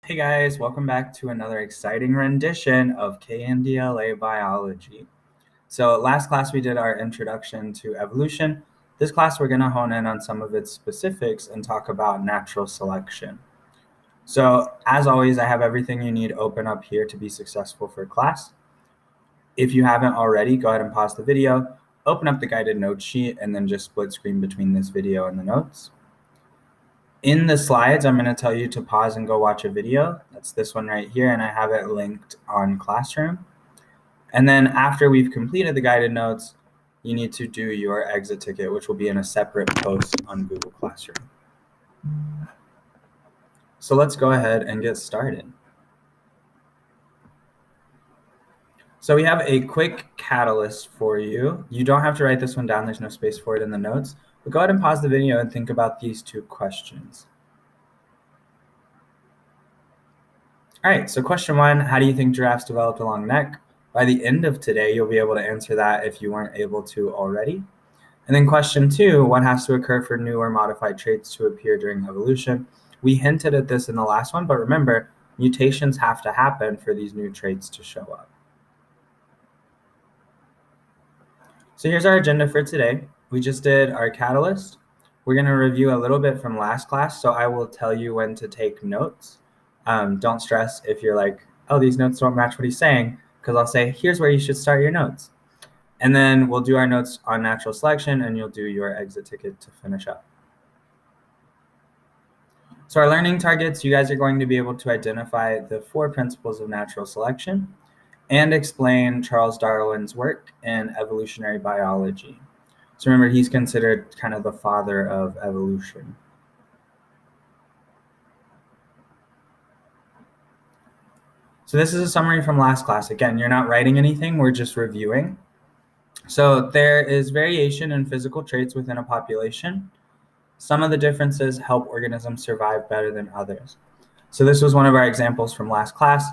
Hey guys, welcome back to another exciting rendition of KNDLA Biology. So last class we did our introduction to evolution. This class we're going to hone in on some of its specifics and talk about natural selection. So as always, I have everything you need open up here to be successful for class. If you haven't already, go ahead and pause the video, open up the guided note sheet, and then just split screen between this video and the notes. In the slides, I'm going to tell you to pause and go watch a video. That's this one right here, and I have it linked on Classroom. And then after we've completed the guided notes, you need to do your exit ticket, which will be in a separate post on Google Classroom. So let's go ahead and get started. So we have a quick catalyst for you. You don't have to write this one down. There's no space for it in the notes. But go ahead and pause the video and think about these two questions. All right, so question one, how do you think giraffes developed a long neck? By the end of today, you'll be able to answer that if you weren't able to already. And then question two, what has to occur for new or modified traits to appear during evolution? We hinted at this in the last one, but remember, mutations have to happen for these new traits to show up. So here's our agenda for today. We just did our catalyst. We're going to review a little bit from last class, so I will tell you when to take notes. Don't stress if you're like, oh, these notes don't match what he's saying, because I'll say, here's where you should start your notes. And then we'll do our notes on natural selection, and you'll do your exit ticket to finish up. So our learning targets, you guys are going to be able to identify the 4 principles of natural selection and explain Charles Darwin's work in evolutionary biology. So remember, he's considered kind of the father of evolution. So this is a summary from last class. Again, you're not writing anything, we're just reviewing. So there is variation in physical traits within a population. Some of the differences help organisms survive better than others. So this was one of our examples from last class.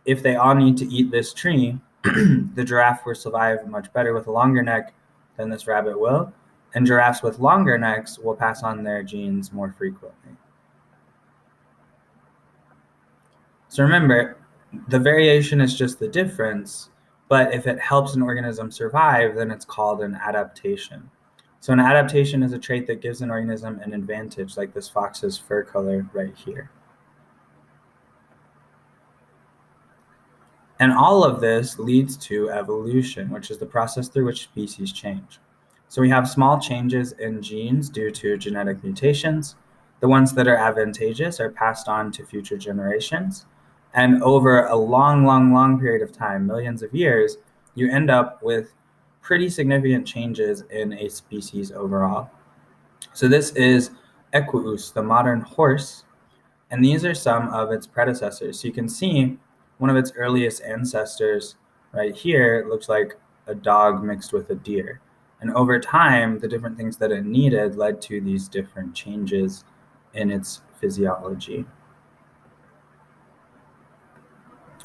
If they all need to eat this tree, the giraffe will survive much better with a longer neck than this rabbit will, and giraffes with longer necks will pass on their genes more frequently. So remember, the variation is just the difference, but if it helps an organism survive, then it's called an adaptation. So an adaptation is a trait that gives an organism an advantage, like this fox's fur color right here. And all of this leads to evolution, which is the process through which species change. So we have small changes in genes due to genetic mutations. The ones that are advantageous are passed on to future generations. And over a long period of time, millions of years, you end up with pretty significant changes in a species overall. So this is Equus, the modern horse, and these are some of its predecessors. So you can see one of its earliest ancestors right here looks like a dog mixed with a deer. And over time, the different things that it needed led to these different changes in its physiology.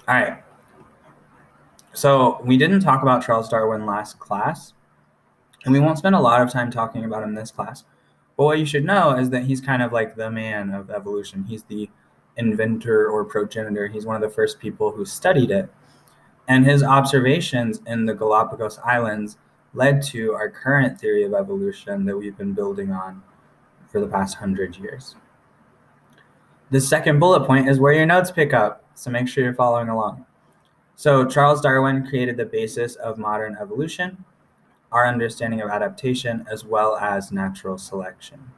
All right. So we didn't talk about Charles Darwin last class, and we won't spend a lot of time talking about him this class. But what you should know is that he's kind of like the man of evolution. He's the inventor or progenitor. He's one of the first people who studied it. And his observations in the Galapagos Islands led to our current theory of evolution that we've been building on for the past 100 years. The second bullet point is where your notes pick up, so make sure you're following along. So Charles Darwin created the basis of modern evolution, our understanding of adaptation, as well as natural selection.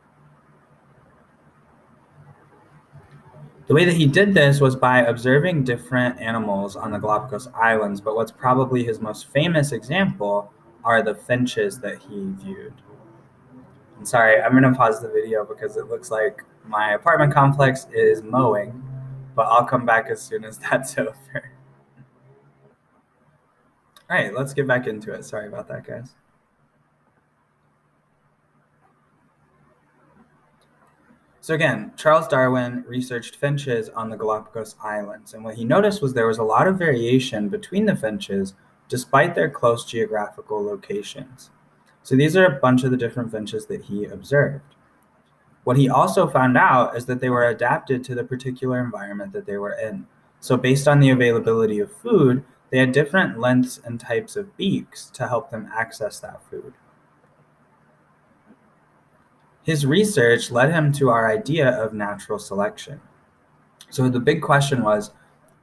The way that he did this was by observing different animals on the Galapagos Islands, but what's probably his most famous example are the finches that he viewed. I'm sorry, I'm gonna pause the video because it looks like my apartment complex is mowing, but I'll come back as soon as that's over. All right, let's get back into it. Sorry about that, guys. So again, Charles Darwin researched finches on the Galapagos Islands, and what he noticed was there was a lot of variation between the finches despite their close geographical locations. So these are a bunch of the different finches that he observed. What he also found out is that they were adapted to the particular environment that they were in. So based on the availability of food, they had different lengths and types of beaks to help them access that food. His research led him to our idea of natural selection. So the big question was,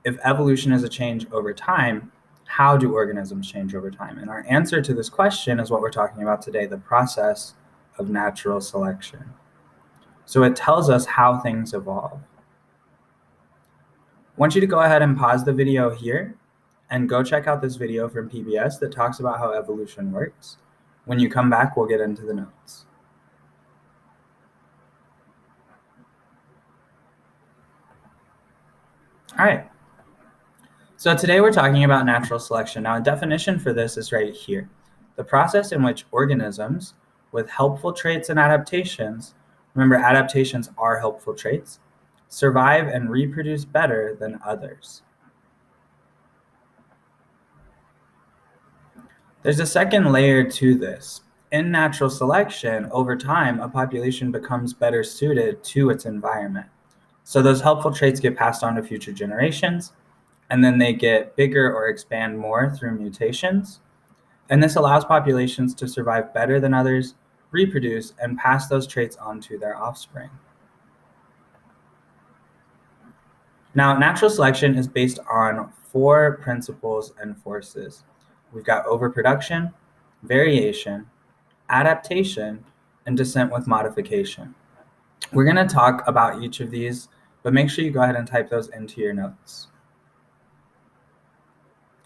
if evolution is a change over time, how do organisms change over time? And our answer to this question is what we're talking about today, the process of natural selection. So it tells us how things evolve. I want you to go ahead and pause the video here and go check out this video from PBS that talks about how evolution works. When you come back, we'll get into the notes. All right. So today we're talking about natural selection. Now, a definition for this is right here. The process in which organisms with helpful traits and adaptations, remember adaptations are helpful traits, survive and reproduce better than others. There's a second layer to this. In natural selection, over time, a population becomes better suited to its environment. So those helpful traits get passed on to future generations, and then they get bigger or expand more through mutations. And this allows populations to survive better than others, reproduce, and pass those traits on to their offspring. Now, natural selection is based on 4 principles and forces. We've got overproduction, variation, adaptation, and descent with modification. We're going to talk about each of these, but make sure you go ahead and type those into your notes.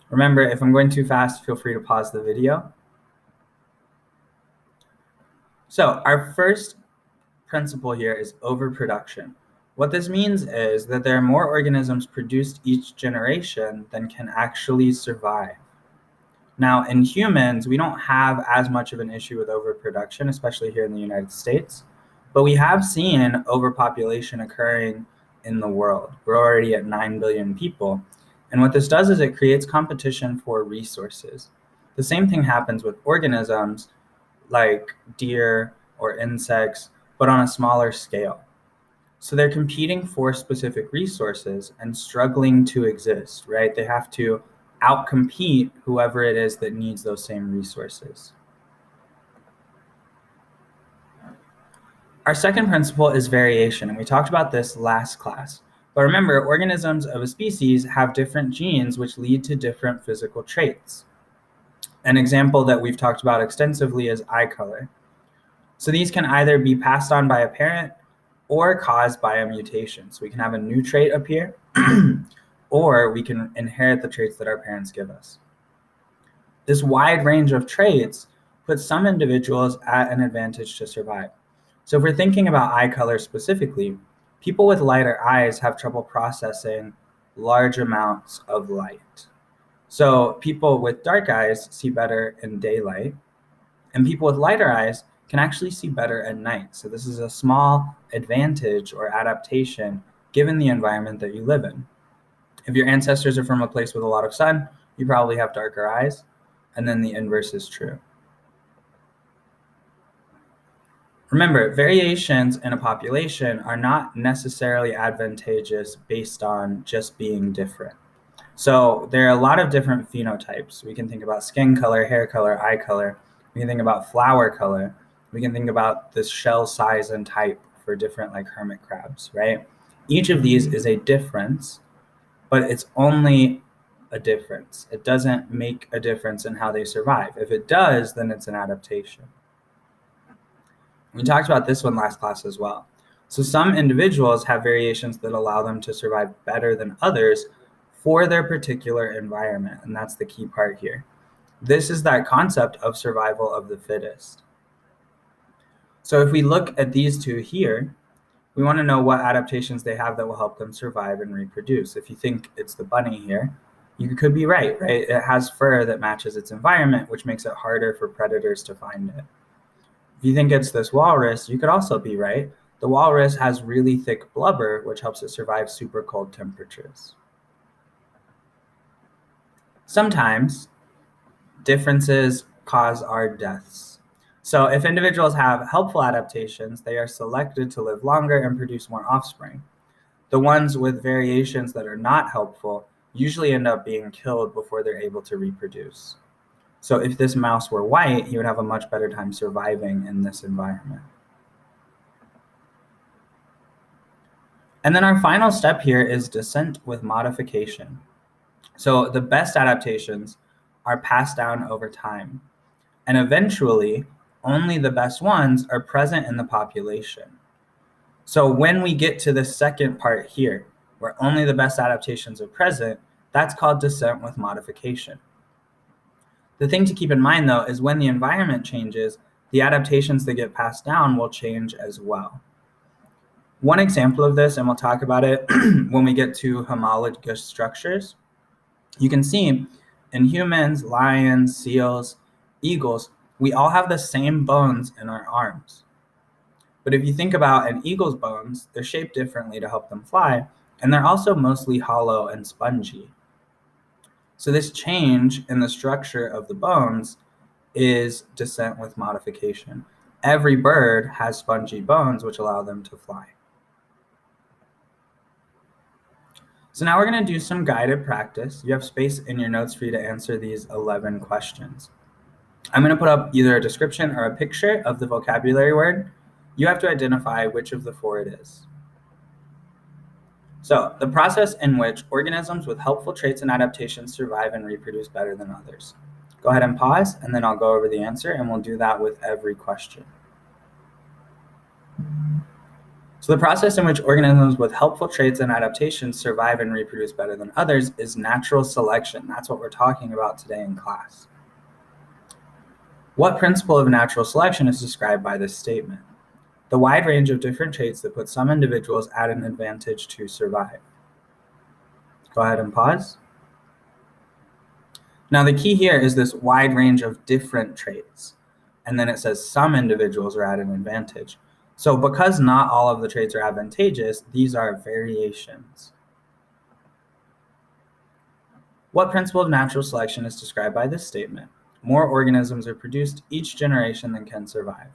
Remember, if I'm going too fast, feel free to pause the video. So our first principle here is overproduction. What this means is that there are more organisms produced each generation than can actually survive. Now, in humans, we don't have as much of an issue with overproduction, especially here in the United States, but we have seen overpopulation occurring in the world. We're already at 9 billion people. And what this does is it creates competition for resources. The same thing happens with organisms like deer or insects, but on a smaller scale. So they're competing for specific resources and struggling to exist, right? They have to outcompete whoever it is that needs those same resources. Our second principle is variation, and we talked about this last class. But remember, organisms of a species have different genes which lead to different physical traits. An example that we've talked about extensively is eye color. So these can either be passed on by a parent or caused by a mutation. So we can have a new trait appear, or we can inherit the traits that our parents give us. This wide range of traits puts some individuals at an advantage to survive. So if we're thinking about eye color specifically, people with lighter eyes have trouble processing large amounts of light. So people with dark eyes see better in daylight, and people with lighter eyes can actually see better at night. So this is a small advantage or adaptation given the environment that you live in. If your ancestors are from a place with a lot of sun, you probably have darker eyes, and then the inverse is true. Remember, variations in a population are not necessarily advantageous based on just being different. So there are a lot of different phenotypes. We can think about skin color, hair color, eye color. We can think about flower color. We can think about the shell size and type for different like hermit crabs, right? Each of these is a difference, but it's only a difference. It doesn't make a difference in how they survive. If it does, then it's an adaptation. We talked about this one last class as well. So some individuals have variations that allow them to survive better than others for their particular environment, and that's the key part here. This is that concept of survival of the fittest. So if we look at these two here, we want to know what adaptations they have that will help them survive and reproduce. If you think it's the bunny here, you could be right? It has fur that matches its environment, which makes it harder for predators to find it. If you think it's this walrus, you could also be right. The walrus has really thick blubber, which helps it survive super cold temperatures. Sometimes differences cause our deaths. So if individuals have helpful adaptations, they are selected to live longer and produce more offspring. The ones with variations that are not helpful usually end up being killed before they're able to reproduce. So if this mouse were white, he would have a much better time surviving in this environment. And then our final step here is descent with modification. So the best adaptations are passed down over time. And eventually, only the best ones are present in the population. So when we get to the second part here, where only the best adaptations are present, that's called descent with modification. The thing to keep in mind, though, is when the environment changes, the adaptations that get passed down will change as well. One example of this, and we'll talk about it when we get to homologous structures, you can see in humans, lions, seals, eagles, we all have the same bones in our arms. But if you think about an eagle's bones, they're shaped differently to help them fly, and they're also mostly hollow and spongy. So this change in the structure of the bones is descent with modification. Every bird has spongy bones which allow them to fly. So now we're going to do some guided practice. You have space in your notes for you to answer these 11 questions. I'm going to put up either a description or a picture of the vocabulary word. You have to identify which of the four it is. So, the process in which organisms with helpful traits and adaptations survive and reproduce better than others. Go ahead and pause, and then I'll go over the answer, and we'll do that with every question. So the process in which organisms with helpful traits and adaptations survive and reproduce better than others is natural selection. That's what we're talking about today in class. What principle of natural selection is described by this statement? The wide range of different traits that put some individuals at an advantage to survive. Go ahead and pause. Now the key here is this wide range of different traits. And then it says some individuals are at an advantage. So because not all of the traits are advantageous, these are variations. What principle of natural selection is described by this statement? More organisms are produced each generation than can survive.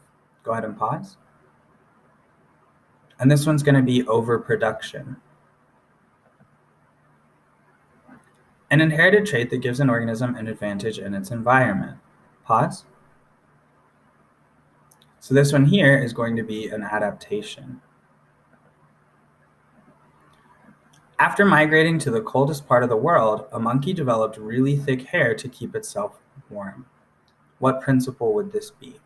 Go ahead and pause. And this one's going to be overproduction. An inherited trait that gives an organism an advantage in its environment. Pause. So this one here is going to be an adaptation. After migrating to the coldest part of the world, a monkey developed really thick hair to keep itself warm. What principle would this be?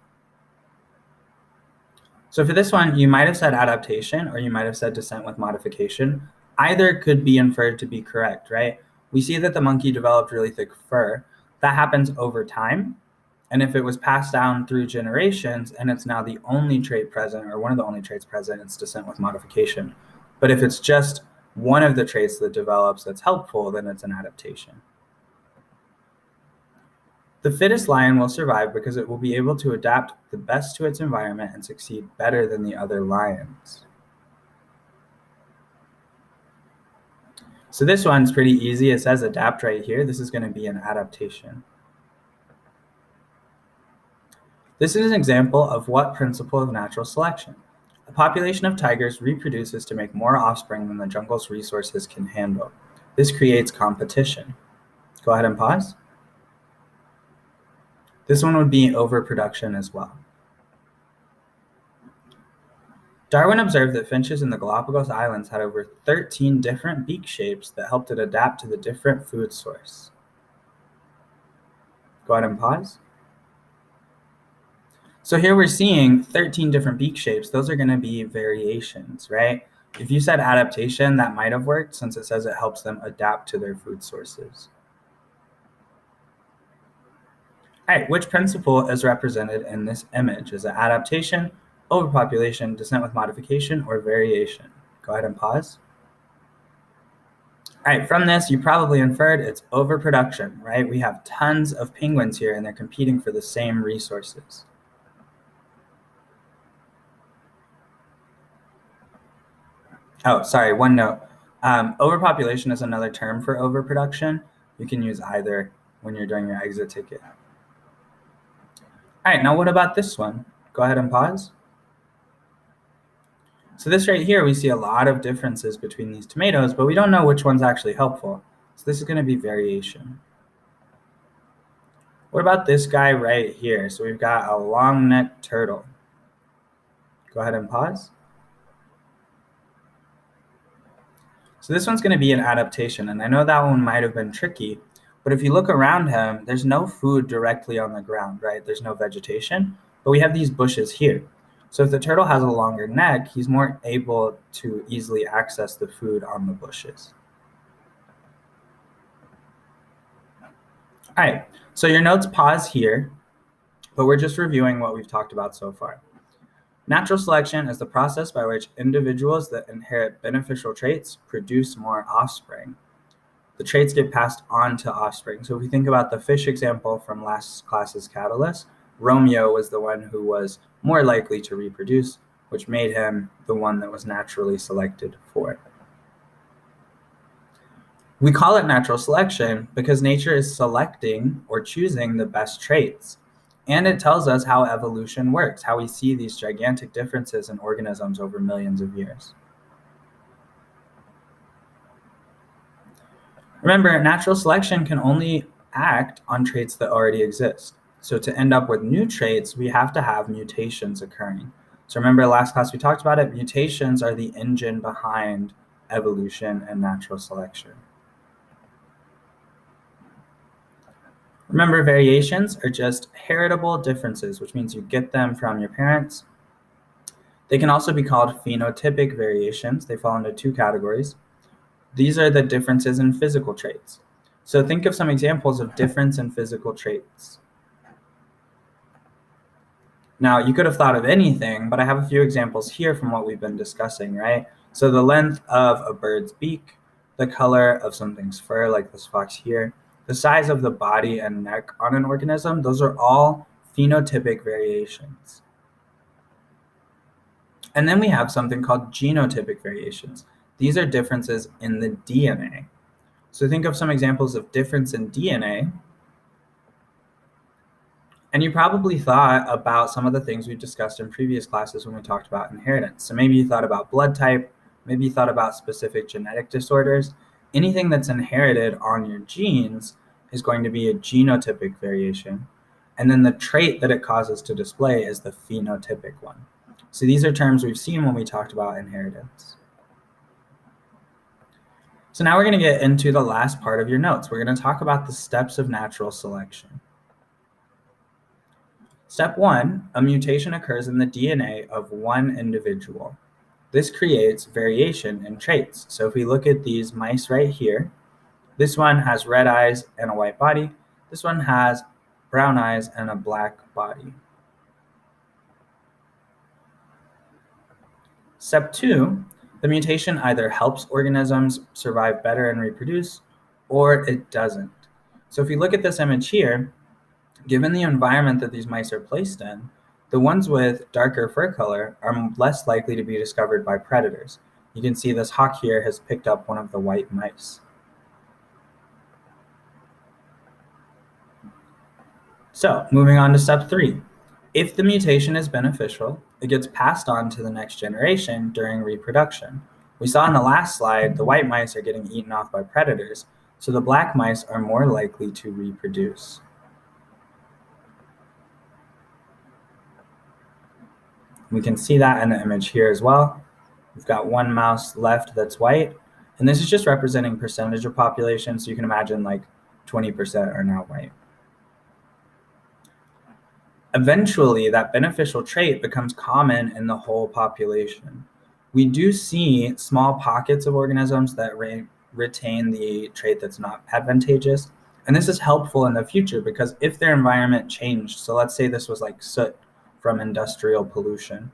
So for this one, you might have said adaptation or you might have said descent with modification. Either could be inferred to be correct, right? We see that the monkey developed really thick fur. That happens over time. And if it was passed down through generations and it's now the only trait present or one of the only traits present, it's descent with modification. But if it's just one of the traits that develops that's helpful, then it's an adaptation. The fittest lion will survive because it will be able to adapt the best to its environment and succeed better than the other lions. So this one's pretty easy. It says adapt right here. This is going to be an adaptation. This is an example of what principle of natural selection. A population of tigers reproduces to make more offspring than the jungle's resources can handle. This creates competition. Go ahead and pause. This one would be overproduction as well. Darwin observed that finches in the Galapagos Islands had over 13 different beak shapes that helped it adapt to the different food source. Go ahead and pause. So here we're seeing 13 different beak shapes. Those are going to be variations, right? If you said adaptation, that might have worked since it says it helps them adapt to their food sources. All right, which principle is represented in this image? Is it adaptation, overpopulation, descent with modification, or variation? Go ahead and pause. All right, from this, you probably inferred it's overproduction, right? We have tons of penguins here and they're competing for the same resources. Oh, sorry, one note. Overpopulation is another term for overproduction. You can use either when you're doing your exit ticket. All right, now what about this one? Go ahead and pause. So this right here, we see a lot of differences between these tomatoes, but we don't know which one's actually helpful. So this is going to be variation. What about this guy right here? So we've got a long-necked turtle. Go ahead and pause. So this one's going to be an adaptation, and I know that one might have been tricky, but if you look around him, there's no food directly on the ground, right? There's no vegetation, but we have these bushes here. So if the turtle has a longer neck, he's more able to easily access the food on the bushes. All right, so your notes pause here, but we're just reviewing what we've talked about so far. Natural selection is the process by which individuals that inherit beneficial traits produce more offspring. The traits get passed on to offspring. So if we think about the fish example from last class's catalyst, Romeo was the one who was more likely to reproduce, which made him the one that was naturally selected for it. We call it natural selection because nature is selecting or choosing the best traits. And it tells us how evolution works, how we see these gigantic differences in organisms over millions of years. Remember, natural selection can only act on traits that already exist. So to end up with new traits, we have to have mutations occurring. So remember last class we talked about it, mutations are the engine behind evolution and natural selection. Remember, variations are just heritable differences, which means you get them from your parents. They can also be called phenotypic variations. They fall into two categories. These are the differences in physical traits. So think of some examples of difference in physical traits. Now, you could have thought of anything, but I have a few examples here from what we've been discussing, right? So the length of a bird's beak, the color of something's fur, like this fox here, the size of the body and neck on an organism, those are all phenotypic variations. And then we have something called genotypic variations. These are differences in the DNA. So think of some examples of difference in DNA. And you probably thought about some of the things we've discussed in previous classes when we talked about inheritance. So maybe you thought about blood type, maybe you thought about specific genetic disorders. Anything that's inherited on your genes is going to be a genotypic variation. And then the trait that it causes to display is the phenotypic one. So these are terms we've seen when we talked about inheritance. So now we're going to get into the last part of your notes. We're going to talk about the steps of natural selection. Step 1, a mutation occurs in the DNA of one individual. This creates variation in traits. So if we look at these mice right here, this one has red eyes and a white body. This one has brown eyes and a black body. Step 2, the mutation either helps organisms survive better and reproduce, or it doesn't. So if you look at this image here, given the environment that these mice are placed in, the ones with darker fur color are less likely to be discovered by predators. You can see this hawk here has picked up one of the white mice. So moving on to step 3. If the mutation is beneficial, it gets passed on to the next generation during reproduction. We saw in the last slide, the white mice are getting eaten off by predators, so the black mice are more likely to reproduce. We can see that in the image here as well. We've got one mouse left that's white, and this is just representing percentage of population, so you can imagine like 20% are now white. Eventually, that beneficial trait becomes common in the whole population. We do see small pockets of organisms that retain the trait that's not advantageous, and this is helpful in the future because if their environment changed, so let's say this was like soot from industrial pollution,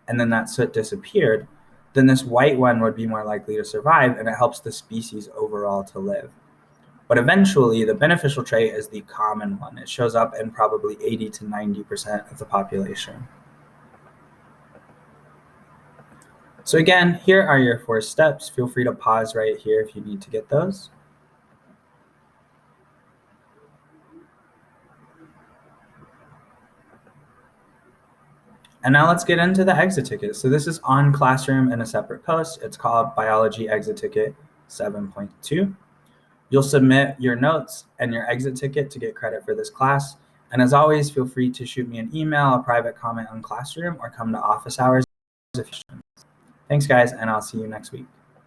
and then that soot disappeared, then this white one would be more likely to survive, and it helps the species overall to live. But eventually, the beneficial trait is the common one. It shows up in probably 80 to 90% of the population. So again, here are your 4 steps. Feel free to pause right here if you need to get those. And now let's get into the exit ticket. So this is on Classroom in a separate post. It's called Biology Exit Ticket 7.2. You'll submit your notes and your exit ticket to get credit for this class. And as always, feel free to shoot me an email, a private comment on Classroom, or come to office hours. Thanks, guys, and I'll see you next week.